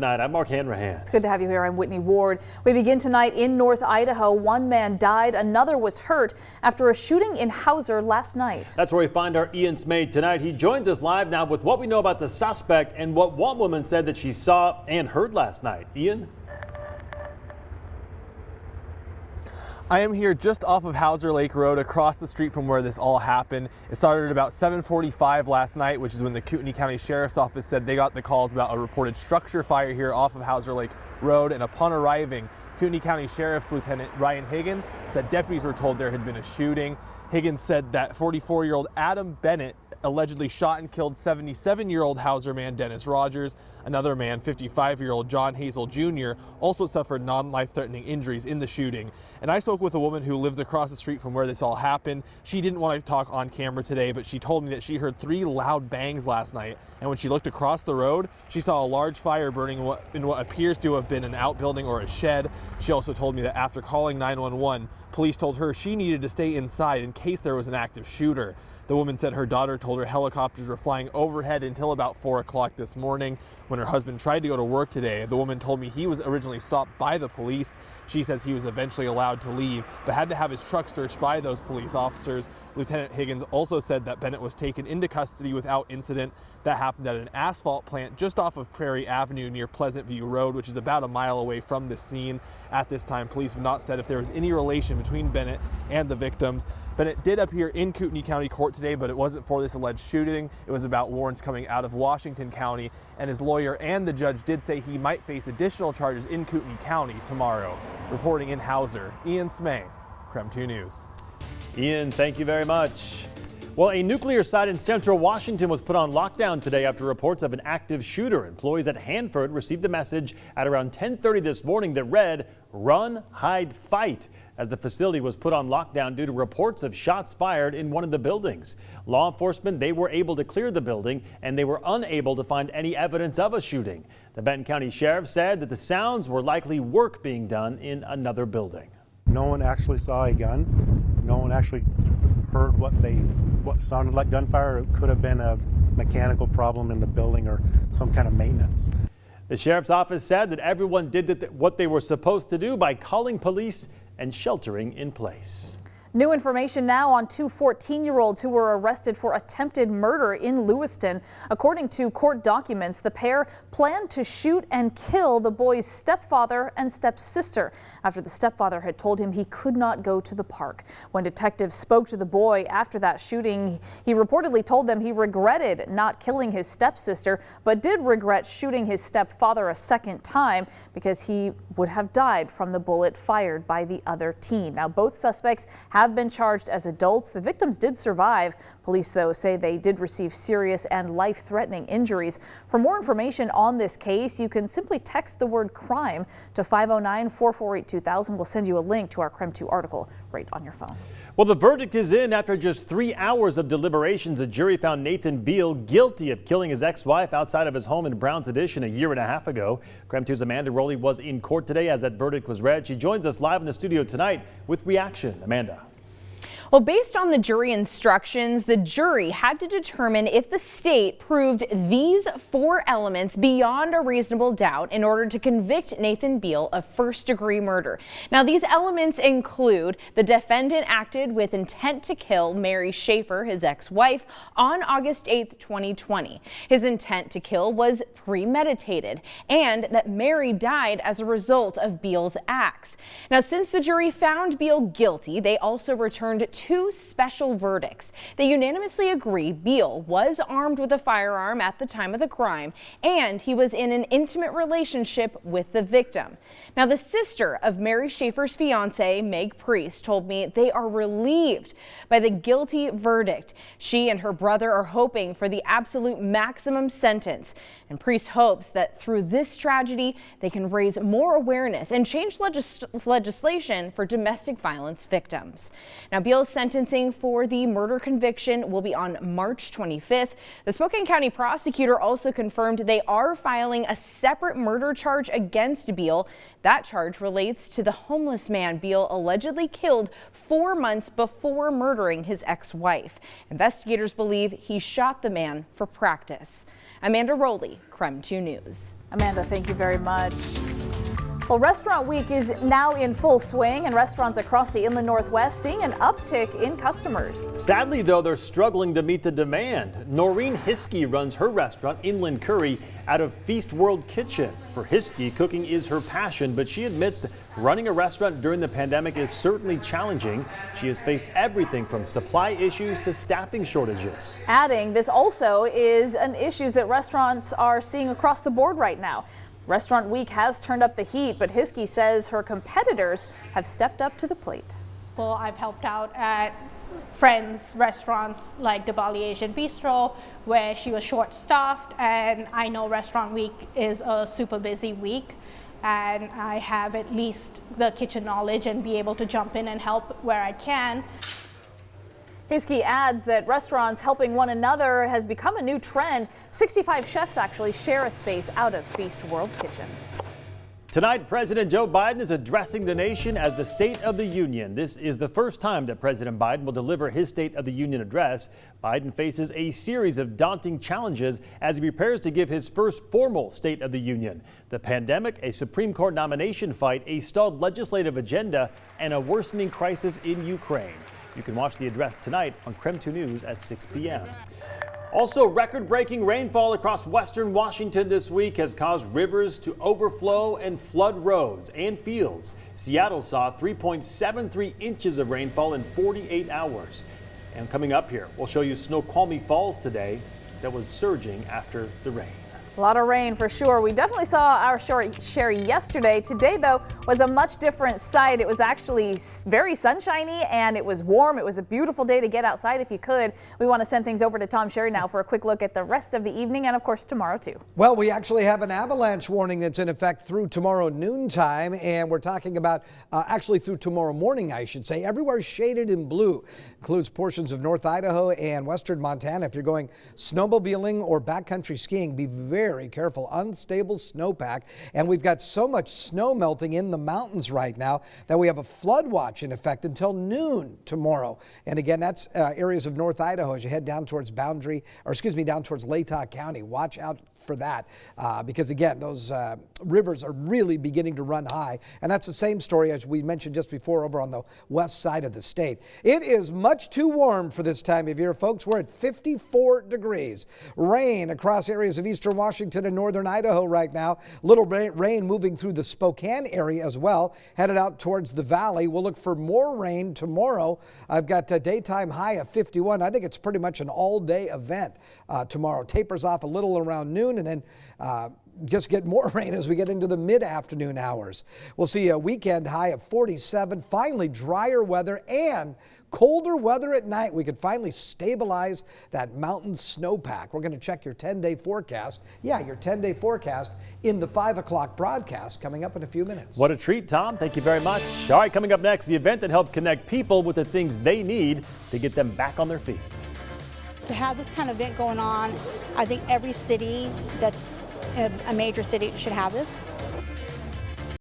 Tonight, I'm Mark Hanrahan. It's good to have you here. I'm Whitney Ward. We begin tonight in North Idaho. One man died, another was hurt after a shooting in Hauser last night. That's where we find our Ian Smay tonight. He joins us live now with what we know about the suspect and what one woman said that she saw and heard last night. Ian? I am here just off of Hauser Lake Road across the street from where this all happened. It started at about 7:45 last night, which is when the Kootenai County Sheriff's Office said they got the calls about a reported structure fire here off of Hauser Lake Road. And upon arriving, Kootenai County Sheriff's Lieutenant Ryan Higgins said deputies were told there had been a shooting. Higgins said that 44-year-old Adam Bennett allegedly shot and killed 77-year-old Hauser man Dennis Rogers. Another man, 55-year-old John Hazel Jr., also suffered non-life-threatening injuries in the shooting. And I spoke with a woman who lives across the street from where this all happened. She didn't want to talk on camera today, but she told me that she heard 3 loud bangs last night. And when she looked across the road, she saw a large fire burning in what appears to have been an outbuilding or a shed. She also told me that after calling 911, police told her she needed to stay inside in case there was an active shooter. The woman said her daughter told her helicopters were flying overhead until about 4 o'clock this morning. When her husband tried to go to work today, the woman told me he was originally stopped by the police. She says he was eventually allowed to leave, but had to have his truck searched by those police officers. Lieutenant Higgins also said that Bennett was taken into custody without incident. That happened at an asphalt plant just off of Prairie Avenue near Pleasant View Road, which is about a mile away from the scene. At this time, police have not said if there was any relation between Bennett and the victims. Bennett did appear in Kootenai County Court today, but it wasn't for this alleged shooting. It was about warrants coming out of Washington County, and his lawyer and the judge did say he might face additional charges in Kootenai County tomorrow. Reporting in Hauser, Ian Smay, KREM 2 News. Ian, thank you very much. Well, a nuclear site in central Washington was put on lockdown today after reports of an active shooter. Employees at Hanford received a message at around 10:30 this morning that read, "Run, hide, fight," as the facility was put on lockdown due to reports of shots fired in one of the buildings. Law enforcement, they were able to clear the building and they were unable to find any evidence of a shooting. The Benton County Sheriff said that the sounds were likely work being done in another building. No one actually saw a gun. No one actually heard what sounded like gunfire. It could have been a mechanical problem in the building or some kind of maintenance. The sheriff's office said that everyone did what they were supposed to do by calling police and sheltering in place. New information now on 2 14-year-olds who were arrested for attempted murder in Lewiston. According to court documents, the pair planned to shoot and kill the boy's stepfather and stepsister after the stepfather had told him he could not go to the park. When detectives spoke to the boy after that shooting, he reportedly told them he regretted not killing his stepsister, but did regret shooting his stepfather a second time because he would have died from the bullet fired by the other teen. Now, both suspects have been charged as adults. The victims did survive. Police, though, say they did receive serious and life-threatening injuries. For more information on this case, you can simply text the word crime to 509-448-2000. We'll send you a link to our KREM 2 article right on your phone. Well, the verdict is in after just 3 hours of deliberations. A jury found Nathan Beal guilty of killing his ex-wife outside of his home in Browns Addition a year and a half ago. KREM 2's Amanda Rowley was in court today as that verdict was read. She joins us live in the studio tonight with reaction. Amanda. Well, based on the jury instructions, the jury had to determine if the state proved these 4 elements beyond a reasonable doubt in order to convict Nathan Beal of first-degree murder. Now, these elements include the defendant acted with intent to kill Mary Schaefer, his ex-wife, on August 8th, 2020. His intent to kill was premeditated, and that Mary died as a result of Beal's acts. Now, since the jury found Beal guilty, they also returned 2 special verdicts. They unanimously agree Beal was armed with a firearm at the time of the crime, and he was in an intimate relationship with the victim. Now, the sister of Mary Schaefer's fiance, Meg Priest, told me they are relieved by the guilty verdict. She and her brother are hoping for the absolute maximum sentence, and Priest hopes that through this tragedy, they can raise more awareness and change legislation for domestic violence victims. Now, Beal's sentencing for the murder conviction will be on March 25th. The Spokane County prosecutor also confirmed they are filing a separate murder charge against Beal. That charge relates to the homeless man Beal allegedly killed 4 months before murdering his ex-wife. Investigators believe he shot the man for practice. Amanda Rowley, KREM 2 News. Amanda, thank you very much. Well, Restaurant Week is now in full swing, and restaurants across the Inland Northwest seeing an uptick in customers. Sadly, though, they're struggling to meet the demand. Noreen Hiskey runs her restaurant, Inland Curry, out of Feast World Kitchen. For Hiskey, cooking is her passion, but she admits that running a restaurant during the pandemic is certainly challenging. She has faced everything from supply issues to staffing shortages. Adding, this also is an issue that restaurants are seeing across the board right now. Restaurant Week has turned up the heat, but Hiskey says her competitors have stepped up to the plate. Well, I've helped out at friends' restaurants like the Bali Asian Bistro, where she was short-staffed, and I know Restaurant Week is a super busy week, and I have at least the kitchen knowledge and be able to jump in and help where I can. Hiskey adds that restaurants helping one another has become a new trend. 65 chefs actually share a space out of Feast World Kitchen. Tonight, President Joe Biden is addressing the nation as the State of the Union. This is the first time that President Biden will deliver his State of the Union address. Biden faces a series of daunting challenges as he prepares to give his first formal State of the Union. The pandemic, a Supreme Court nomination fight, a stalled legislative agenda, and a worsening crisis in Ukraine. You can watch the address tonight on KREM 2 News at 6 p.m. Also, record-breaking rainfall across western Washington this week has caused rivers to overflow and flood roads and fields. Seattle saw 3.73 inches of rainfall in 48 hours. And coming up here, we'll show you Snoqualmie Falls today that was surging after the rain. A lot of rain for sure. We definitely saw our share yesterday. Today, though, was a much different sight. It was actually very sunshiny and it was warm. It was a beautiful day to get outside if you could. We want to send things over to Tom Sherry now for a quick look at the rest of the evening and, of course, tomorrow, too. Well, we actually have an avalanche warning that's in effect through tomorrow noontime, and we're talking about actually through tomorrow morning, I should say. Everywhere shaded in blue. Includes portions of North Idaho and western Montana. If you're going snowmobiling or backcountry skiing, be very careful. Unstable snowpack, and we've got so much snow melting in the mountains right now that we have a flood watch in effect until noon tomorrow. And again, that's areas of North Idaho as you head down towards down towards Latah County. Watch out for that because again, those rivers are really beginning to run high, and that's the same story as we mentioned just before over on the west side of the state. It is much too warm for this time of year, folks. We're at 54 degrees. Rain across areas of eastern Washington and northern Idaho right now. Little rain moving through the Spokane area as well, headed out towards the valley. We'll look for more rain tomorrow. I've got a daytime high of 51. I think it's pretty much an all-day event tomorrow. Tapers off a little around noon, and then just get more rain as we get into the mid-afternoon hours. We'll see a weekend high of 47, finally drier weather and colder weather at night. We could finally stabilize that mountain snowpack. We're going to check your 10-day forecast. Yeah, your 10-day forecast in the 5 o'clock broadcast coming up in a few minutes. What a treat, Tom. Thank you very much. All right, coming up next, the event that helped connect people with the things they need to get them back on their feet. To have this kind of event going on, I think every city that's a major city should have this.